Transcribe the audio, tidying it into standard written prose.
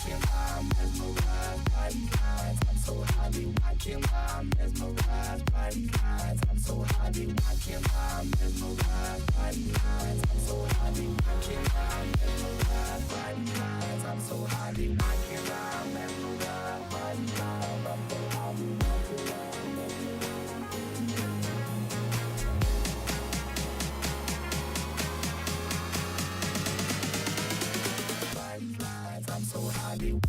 watching while I'm mesmerized by these lines. I'm so high, be watching while I'm mesmerized by these lines. I'm so high, be watching while I'm mesmerized by these lines. I'm so high, be watching while I'm mesmerized by these lines. I'm so high, be watching while I'm mesmerized by these lines. I'm so high, be watching while I'm mesmerized by these lines. I'm so high, be